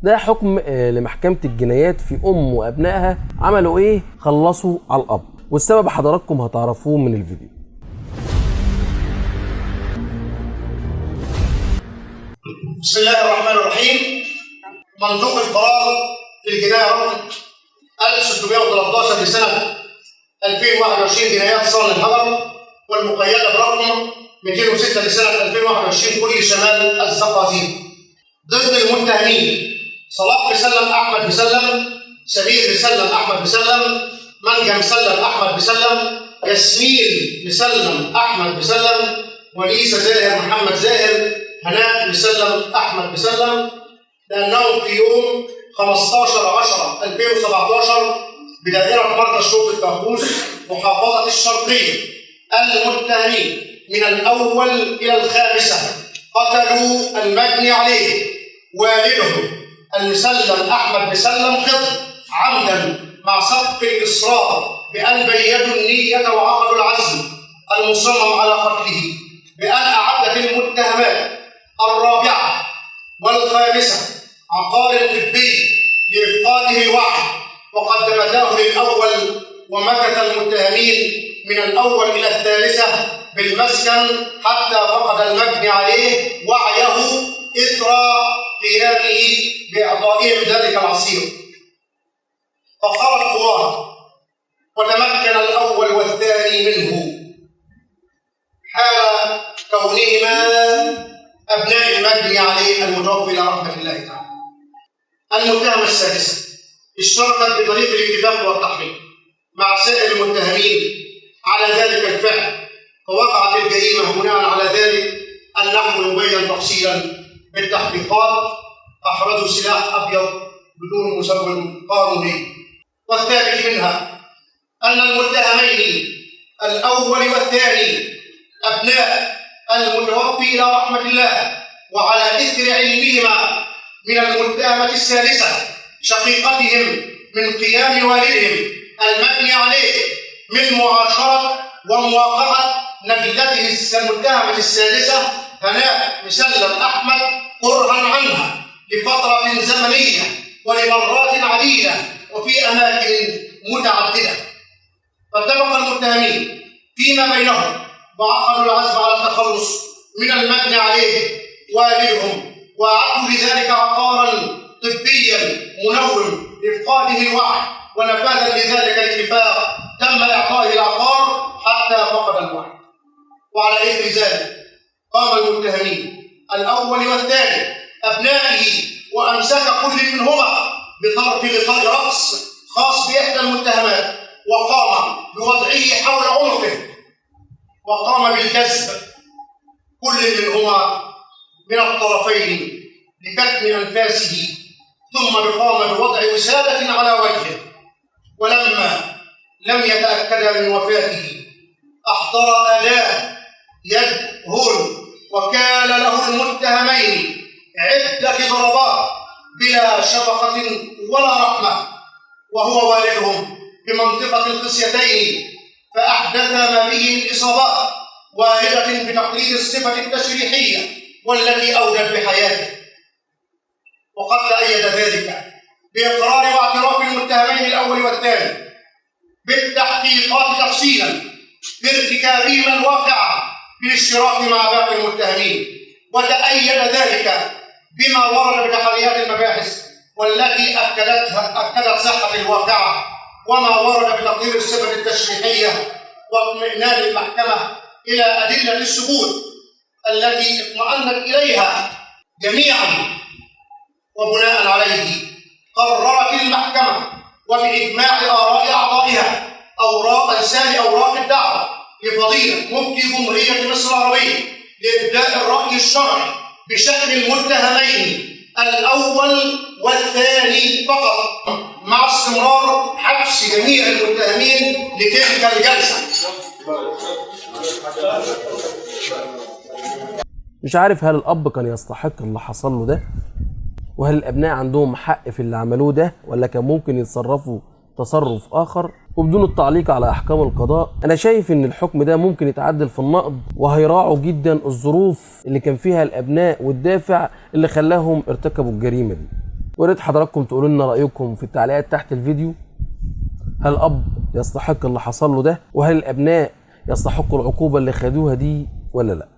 ده حكم لمحكمة الجنايات في أم وأبنائها عملوا إيه؟ خلصوا على الأب، والسبب حضراتكم هتعرفوه من الفيديو. بسم الله الرحمن الرحيم. منطوق القرار في الجناية رقم 1613 لسنة 2021 جنايات صان الهضم، والمقيدة برقم 206 لسنة 2021 كلية شمال الزقازيق، ضد المتهمين صلاح مسلم أحمد مسلم، سمير مسلم أحمد مسلم، منجم مسلم أحمد مسلم، ياسمين مسلم أحمد مسلم، وليسة زاهر محمد زاهر، هناء مسلم أحمد مسلم، لأنهم في يوم 15/10/2017 بدائرة مركز شرطة الكابوس محافظة الشرقية المتهمين من الأول إلى الخامسة قتلوا المجني عليه والده المسلم أحمد مسلم خطأ عمدا مع سبق الإصرار بأن بيدوا النية وعقدوا العزم المصمم على قتله، بأن أعدت المتهمات الرابعة والخامسة عقار طبي لإفقاده الوعي وقدمتاه للأول، ومكث المتهمين من الأول إلى الثالثة بالمسكن حتى فقد المجني عليه وعيه إثر قيامه بإعطائهم ذلك العصير، فخرج قواه وتمكن الأول والثاني منه حال كونهما أبناء المجني عليه المتوفي إلى رحمة الله تعالى. المتهمة السادسة اشتركت بطريق الاتفاق والتحقيق مع سائر المتهمين على ذلك الفعل، فوقعت الجريمة بناء على ذلك النحو المبين تفصيلا بالتحقيقات أحرزوا سلاح أبيض بدون مسمى قانوني. والثالث منها أن المتهمين الأول والثاني أبناء المتوفي إلى رحمة الله، وعلى إثر علمهما من المتهمة الثالثة شقيقتهم من قيام والدهم المبني عليه من معاشرة ومواقعة نجلته المتهمة السادسة هناء مسلم أحمد كرها عنها لفترة زمنية ولمرات عديدة وفي أماكن متعددة، فاتفق المتهمين فيما بينهم وعقدوا العزم على التخلص من المجني عليه والدهم، وأعدوا لذلك عقارا طبيا منوم لإفقاده الوعي، ونفاذا لذلك الاتفاق تم إعطائه العقار حتى فقد الوعي. وعلى إثر ذلك قام المتهمين الأول والثاني أبنائه وأمسك كل منهما بطرف غطاء رأس خاص بإحدى المتهمات، وقام بوضعه حول عنقه، وقام بالجذب كل منهما من الطرفين لكتم أنفاسه، ثم قام بوضع وسادة على وجهه، ولما لم يتأكد من وفاته أحضر أداة يد هون وكال له المتهمين عدة ضربات بلا شفقة ولا رحمة، وهو والدهم بمنطقة الخصيتين، فأحدث ما به من إصابات واردة بتقليد الصفة التشريحية والتي أودت بحياته. وقد تأيد ذلك بإقرار واعتراف المتهمين الأول والثاني بالتحقيقات تفصيلا بارتكابهما الواقعة بالاشتراك مع باقي المتهمين، وتأيد ذلك بما ورد بتحريات المباحث والتي أكدت صحة الواقعة، وما ورد بتقدير الصفة التشريحية واطمئنان المحكمة إلى أدلة الثبوت التي اطمأنت إليها جميعا. وبناء عليه قررت المحكمة وبإجماع آراء أعضائها أرسال أوراق الدعوة لفضيلة مفتي جمهورية مصر العربية لإبداء الرأي الشرعي بشأن المتهمين الأول والثاني فقط، مع استمرار حبس جميع المتهمين لتلك الجلسة. مش عارف هل الأب كان يستحق اللي حصل له ده، وهل الأبناء عندهم حق في اللي عملوه ده، ولا كان ممكن يتصرفوا تصرف آخر. وبدون التعليق على أحكام القضاء، أنا شايف إن الحكم ده ممكن يتعدل في النقض، وهيراعوا جدا الظروف اللي كان فيها الأبناء والدافع اللي خلاهم ارتكبوا الجريمة دي. وريت حضراتكم تقولوا لنا رايكم في التعليقات تحت الفيديو. هل الاب يستحق اللي حصل له ده؟ وهل الابناء يستحقوا العقوبه اللي خدوها دي ولا لا؟